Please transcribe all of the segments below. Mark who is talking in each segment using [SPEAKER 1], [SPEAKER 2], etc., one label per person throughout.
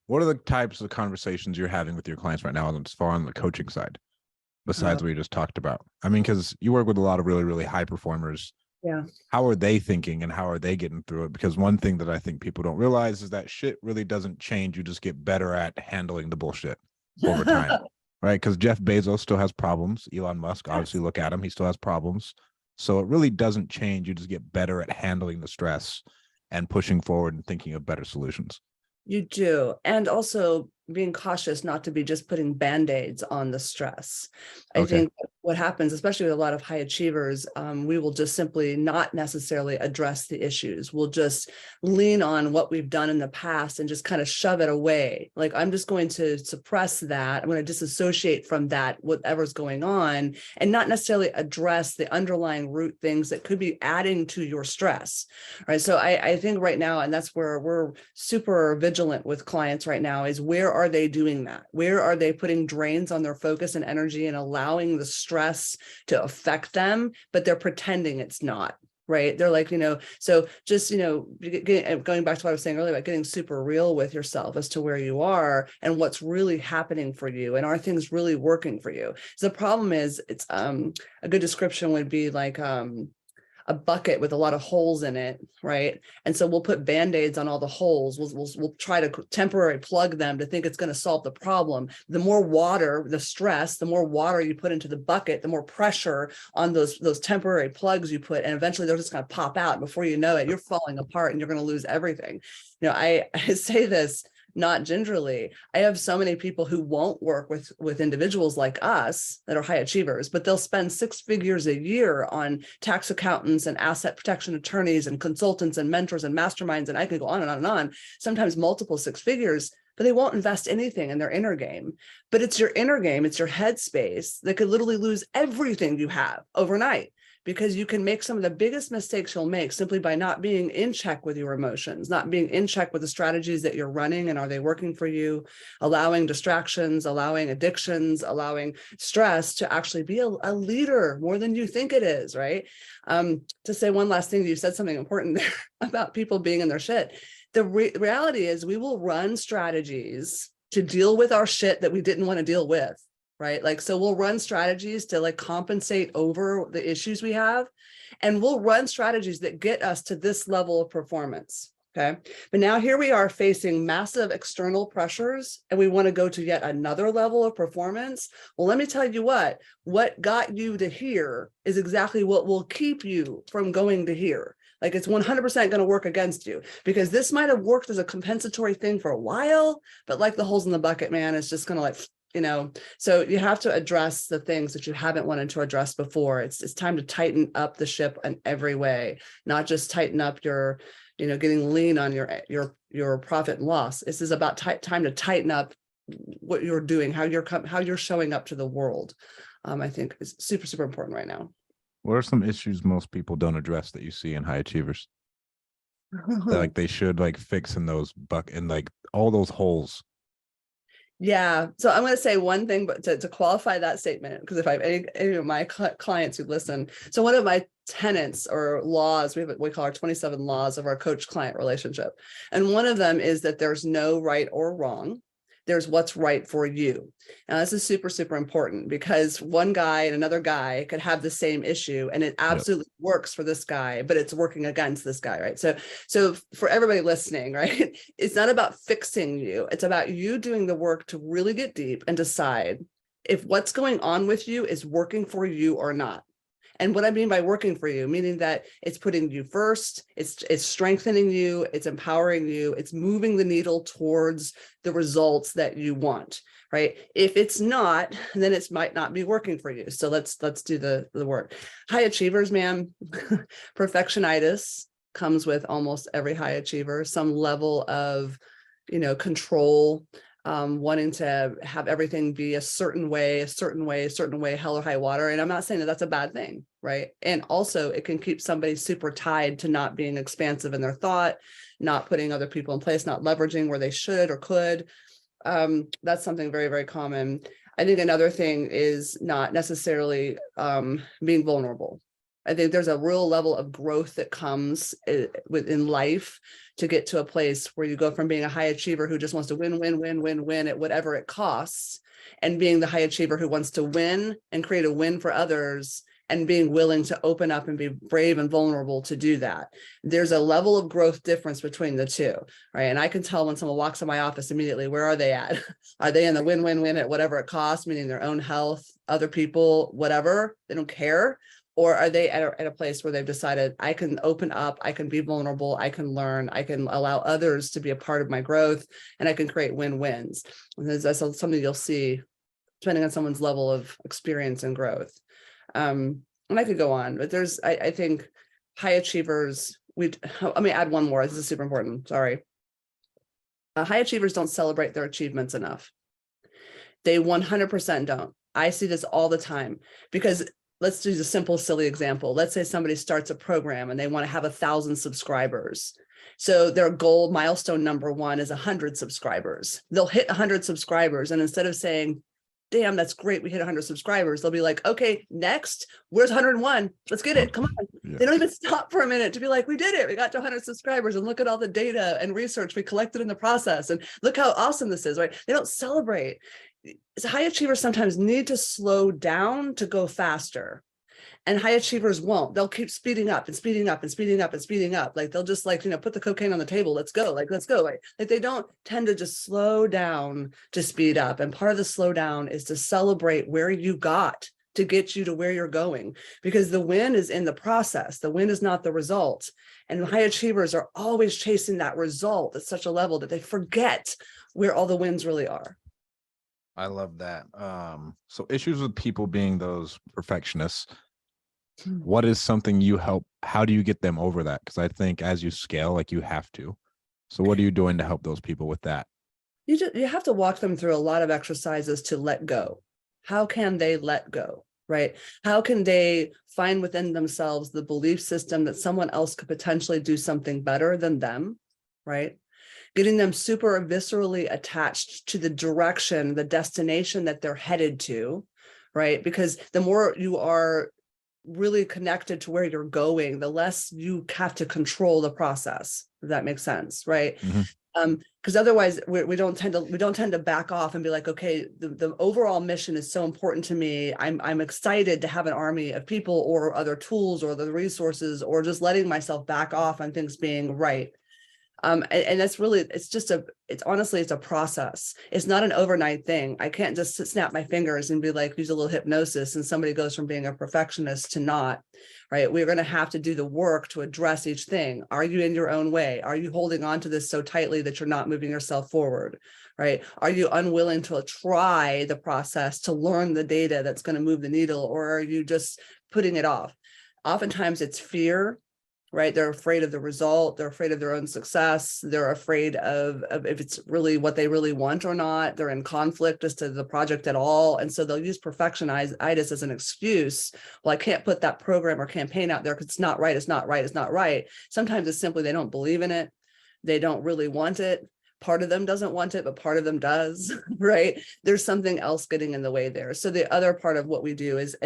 [SPEAKER 1] What are the types of conversations you're having with your clients right now as far on the coaching side, besides what you just talked about? I mean, because you work with a lot of really, really high performers.
[SPEAKER 2] Yeah.
[SPEAKER 1] How are they thinking and how are they getting through it? Because one thing that I think people don't realize is that shit really doesn't change. You just get better at handling the bullshit over time, right? Because Jeff Bezos still has problems. Elon Musk, obviously, look at him. He still has problems. So it really doesn't change. You just get better at handling the stress and pushing forward and thinking of better solutions.
[SPEAKER 2] You do. And also being cautious not to be just putting band-aids on the stress. I think what happens, especially with a lot of high achievers, we will just simply not necessarily address the issues. We'll just lean on what we've done in the past and just kind of shove it away. Like, I'm just going to suppress that. I'm going to disassociate from that, whatever's going on, and not necessarily address the underlying root things that could be adding to your stress, right? So I think right now, and that's where we're super vigilant with clients right now, is where are they doing that? Where are they putting drains on their focus and energy and allowing the stress to affect them, but they're pretending it's not, right? They're like, so just, going back to what I was saying earlier about getting super real with yourself as to where you are and what's really happening for you. And are things really working for you? So the problem is, it's a good description would be like, a bucket with a lot of holes in it, right? And so we'll put band-aids on all the holes. We'll try to temporarily plug them to think it's going to solve the problem. The more water, the stress, the more water you put into the bucket, the more pressure on those temporary plugs you put, and eventually they're just going to pop out. Before you know it, you're falling apart and you're going to lose everything. I say this not gingerly. I have so many people who won't work with individuals like us that are high achievers, but they'll spend 6 figures a year on tax accountants and asset protection attorneys and consultants and mentors and masterminds. And I could go on and on and on, sometimes multiple 6 figures, but they won't invest anything in their inner game. But it's your inner game, it's your headspace that could literally lose everything you have overnight, because you can make some of the biggest mistakes you'll make simply by not being in check with your emotions, not being in check with the strategies that you're running and are they working for you, allowing distractions, allowing addictions, allowing stress to actually be a leader more than you think it is, right? To say one last thing, you said something important there about people being in their shit. The reality is we will run strategies to deal with our shit that we didn't want to deal with. Right? Like, so we'll run strategies to like compensate over the issues we have, and we'll run strategies that get us to this level of performance. Okay. But now here we are facing massive external pressures and we want to go to yet another level of performance. Well, let me tell you what got you to here is exactly what will keep you from going to here. Like, it's 100% going to work against you, because this might have worked as a compensatory thing for a while, but like the holes in the bucket, man, it's just going to like, so you have to address the things that you haven't wanted to address before. It's time to tighten up the ship in every way, not just tighten up your, getting lean on your profit and loss. This is about time to tighten up what you're doing, how you're showing up to the world. I think is super, super important right now.
[SPEAKER 1] What are some issues most people don't address that you see in high achievers? That, like, they should like fix in those like all those holes.
[SPEAKER 2] Yeah. So I'm going to say one thing, but to qualify that statement, because if I have any of my clients who listen, so one of my tenets or laws, we call our 27 laws of our coach client relationship. And one of them is that there's no right or wrong. There's what's right for you. Now, this is super, super important, because one guy and another guy could have the same issue and it absolutely works for this guy, but it's working against this guy, right? So for everybody listening, right, it's not about fixing you. It's about you doing the work to really get deep and decide if what's going on with you is working for you or not. And what I mean by working for you, meaning that it's putting you first, it's strengthening you, it's empowering you, it's moving the needle towards the results that you want, right? If it's not, then it might not be working for you. So let's do the work. High achievers, man, perfectionitis comes with almost every high achiever, some level of, control, wanting to have everything be a certain way, hell or high water. And I'm not saying that that's a bad thing, right? And also it can keep somebody super tied to not being expansive in their thought, not putting other people in place, not leveraging where they should or could. That's something very, very common. I think another thing is not necessarily being vulnerable. I think there's a real level of growth that comes within life to get to a place where you go from being a high achiever who just wants to win at whatever it costs, and being the high achiever who wants to win and create a win for others, and being willing to open up and be brave and vulnerable to do that. There's a level of growth difference between the two, right? And I can tell when someone walks in my office immediately, where are they at? Are they in the win at whatever it costs, meaning their own health, other people, whatever, they don't care? Or are they at a place where they've decided, I can open up, I can be vulnerable, I can learn, I can allow others to be a part of my growth, and I can create win-wins. That's something you'll see depending on someone's level of experience and growth. And I could go on, but I think high achievers, let me add one more. This is super important. Sorry. High achievers don't celebrate their achievements enough. They 100% don't. I see this all the time, because let's do the simple, silly example. Let's say somebody starts a program and they want to have 1,000 subscribers. So their goal milestone number 1 is 100 subscribers. They'll hit 100 subscribers. And instead of saying, damn, that's great, we hit 100 subscribers, they'll be like, okay, next, where's 101? Let's get it. Come on. Yeah. They don't even stop for a minute to be like, we did it. We got to 100 subscribers, and look at all the data and research we collected in the process. And look how awesome this is, right? They don't celebrate. So high achievers sometimes need to slow down to go faster. And high achievers won't. They'll keep speeding up and speeding up and speeding up and speeding up. Like they'll just put the cocaine on the table. Let's go. Let's go. Like they don't tend to just slow down to speed up. And part of the slow down is to celebrate where you got to get you to where you're going, because the win is in the process. The win is not the result. And high achievers are always chasing that result at such a level that they forget where all the wins really are.
[SPEAKER 1] I love that. So issues with people being those perfectionists, what is something how do you get them over that? Because I think as you scale, like you have to. So what are you doing to help those people with that?
[SPEAKER 2] You have to walk them through a lot of exercises to let go. How can they let go, right? How can they find within themselves the belief system that someone else could potentially do something better than them, right? Getting them super viscerally attached to the direction, the destination that they're headed to, right? Because the more you are really connected to where you're going, the less you have to control the process, if that makes sense, right?
[SPEAKER 1] Mm-hmm.
[SPEAKER 2] Because otherwise we don't tend to back off and be like, okay, the overall mission is so important to me. I'm excited to have an army of people or other tools or the resources, or just letting myself back off on things being right. And that's really, it's honestly a process. It's not an overnight thing. I can't just snap my fingers and be like, use a little hypnosis and somebody goes from being a perfectionist to not, right? We're going to have to do the work to address each thing. Are you in your own way? Are you holding on to this so tightly that you're not moving yourself forward, right? Are you unwilling to try the process to learn the data that's going to move the needle, or are you just putting it off? Oftentimes it's fear. Right? They're afraid of the result. They're afraid of their own success. They're afraid of if it's really what they really want or not. They're in conflict as to the project at all. And so they'll use perfectionitis as an excuse. Well, I can't put that program or campaign out there because it's not right. It's not right. It's not right. Sometimes it's simply they don't believe in it. They don't really want it. Part of them doesn't want it, but part of them does, right? There's something else getting in the way there. So the other part of what we do is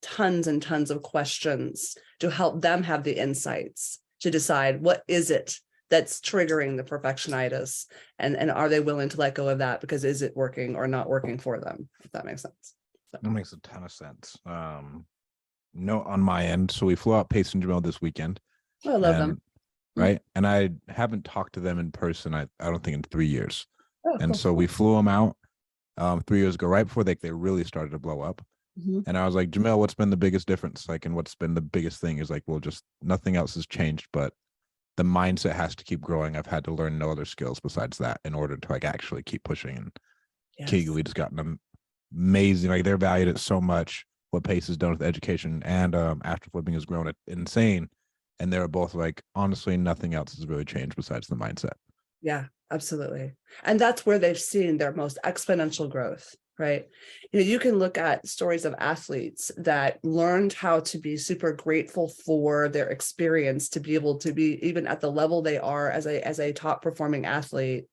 [SPEAKER 2] tons and tons of questions to help them have the insights to decide what is it that's triggering the perfectionitis, and are they willing to let go of that, because is it working or not working for them, if that makes sense. So.
[SPEAKER 1] That makes a ton of sense. No, on my end, so we flew out Pace and Jamel this weekend.
[SPEAKER 2] Oh, I love them.
[SPEAKER 1] Right. And I haven't talked to them in person, I don't think, in 3 years.
[SPEAKER 2] Oh,
[SPEAKER 1] and
[SPEAKER 2] cool.
[SPEAKER 1] So we flew them out 3 years ago, right before they really started to blow up.
[SPEAKER 2] Mm-hmm.
[SPEAKER 1] And I was like, Jamel, what's been the biggest difference? Like, and what's been the biggest thing? Is like, well, just nothing else has changed, but the mindset has to keep growing. I've had to learn no other skills besides that in order to actually keep pushing. And
[SPEAKER 2] yes.
[SPEAKER 1] Keighley's gotten amazing. They're valued it so much. What Pace has done with education and after flipping has grown it insane. And they're both honestly, nothing else has really changed besides the mindset.
[SPEAKER 2] Yeah, absolutely. And that's where they've seen their most exponential growth. Right. You can look at stories of athletes that learned how to be super grateful for their experience to be able to be even at the level they are as a top performing athlete.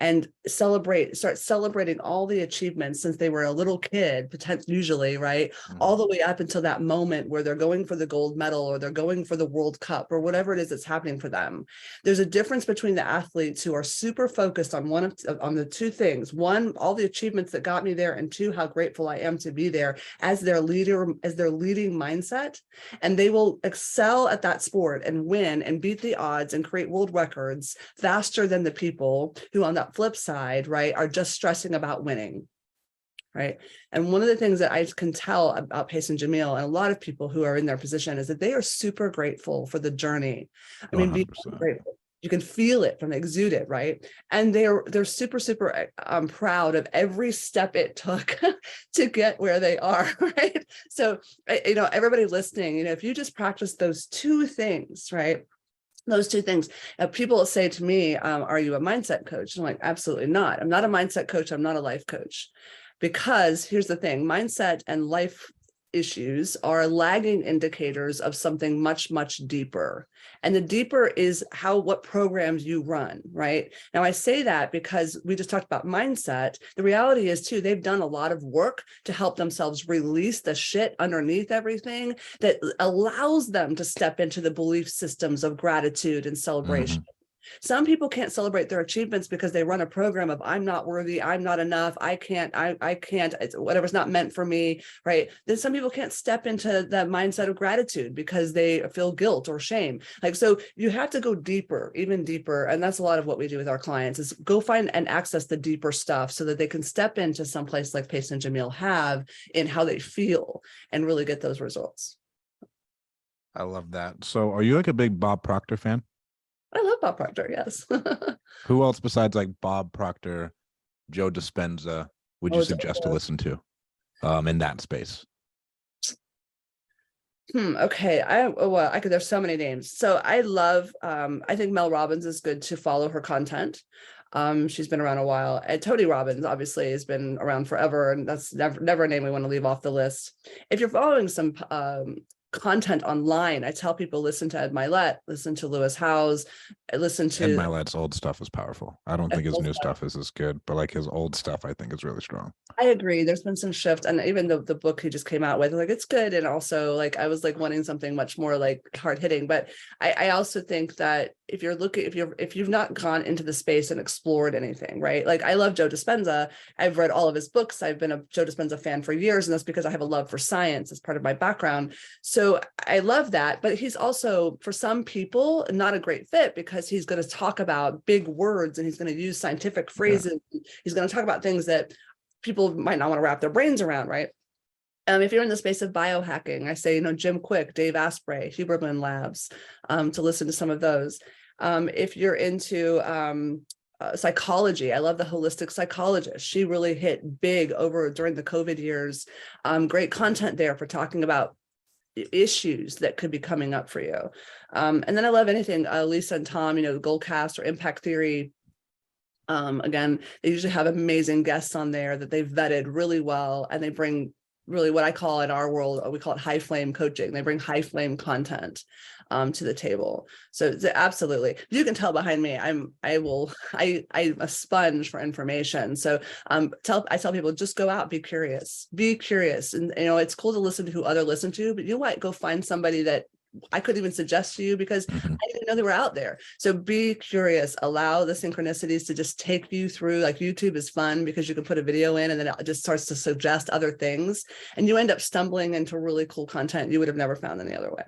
[SPEAKER 2] and start celebrating all the achievements since they were a little kid, usually, right? All the way up until that moment where they're going for the gold medal or they're going for the World Cup or whatever it is that's happening for them. There's a difference between the athletes who are super focused on on the two things: one, all the achievements that got me there, and two, how grateful I am to be there as their leader, as their leading mindset. And they will excel at that sport and win and beat the odds and create world records faster than the people who, on that flip side, right, are just stressing about winning. Right. And one of the things that I can tell about Pace and Jamil and a lot of people who are in their position is that they are super grateful for the journey. I mean, be grateful. You can feel it from exude it, right? And they're super, super proud of every step it took to get where they are, right? So, you know, everybody listening, you know, if you just practice those two things, right? Those two things. People say to me, are you a mindset coach? I'm like, absolutely not. I'm not a mindset coach. I'm not a life coach. Because here's the thing, mindset and life issues are lagging indicators of something much, much deeper. And the deeper is what programs you run, right? Now, I say that because we just talked about mindset. The reality is too, they've done a lot of work to help themselves release the shit underneath everything that allows them to step into the belief systems of gratitude and celebration. Some people can't celebrate their achievements because they run a program of I'm not worthy, I'm not enough, I can't, it's whatever's not meant for me, right? Then some people can't step into that mindset of gratitude because they feel guilt or shame. Like, so you have to go deeper, even deeper. And that's a lot of what we do with our clients is go find and access the deeper stuff so that they can step into some place like Pace and Jamil have in how they feel and really get those results.
[SPEAKER 1] I love that. So are you like a big Bob Proctor fan?
[SPEAKER 2] I love Bob Proctor, yes.
[SPEAKER 1] Who else besides like Bob Proctor, Joe Dispenza would you suggest to listen to in that space?
[SPEAKER 2] Okay. There's so many names. So I love, I think Mel Robbins is good to follow her content. She's been around a while. And Tony Robbins obviously has been around forever, and that's never a name we want to leave off the list. If you're following some content online, I tell people listen to Ed Milet, listen to Lewis Howes, listen to
[SPEAKER 1] Ed Milet's old stuff is powerful. I don't think his new stuff is as good, but like his old stuff I think is really strong.
[SPEAKER 2] I agree. There's been some shift, and even the book he just came out with, like, it's good, and also like I was like wanting something much more like hard hitting. But I also think that if you've not gone into the space and explored anything, right? Like I love Joe Dispenza. I've read all of his books. I've been a Joe Dispenza fan for years, and that's because I have a love for science as part of my background. So I love that. But he's also, for some people, not a great fit because he's going to talk about big words and he's going to use scientific phrases. Yeah. He's going to talk about things that people might not want to wrap their brains around, right? If you're in the space of biohacking, I say, Jim Quick, Dave Asprey, Huberman Labs, to listen to some of those. If you're into psychology, I love the holistic psychologist. She really hit big during the COVID years. Great content there for talking about issues that could be coming up for you. And then I love anything, Lisa and Tom, Goldcast or Impact Theory. Again, they usually have amazing guests on there that they've vetted really well, and they bring really what I call in our world, we call it high flame coaching. They bring high flame content to the table. So absolutely, you can tell behind me, I'm a sponge for information. So I tell people, just go out, be curious, and it's cool to listen to who others listen to, but you know what, go find somebody that I couldn't even suggest to you because I didn't know they were out there. So be curious, allow the synchronicities to just take you through. Like YouTube is fun because you can put a video in and then it just starts to suggest other things, and you end up stumbling into really cool content you would have never found any other way.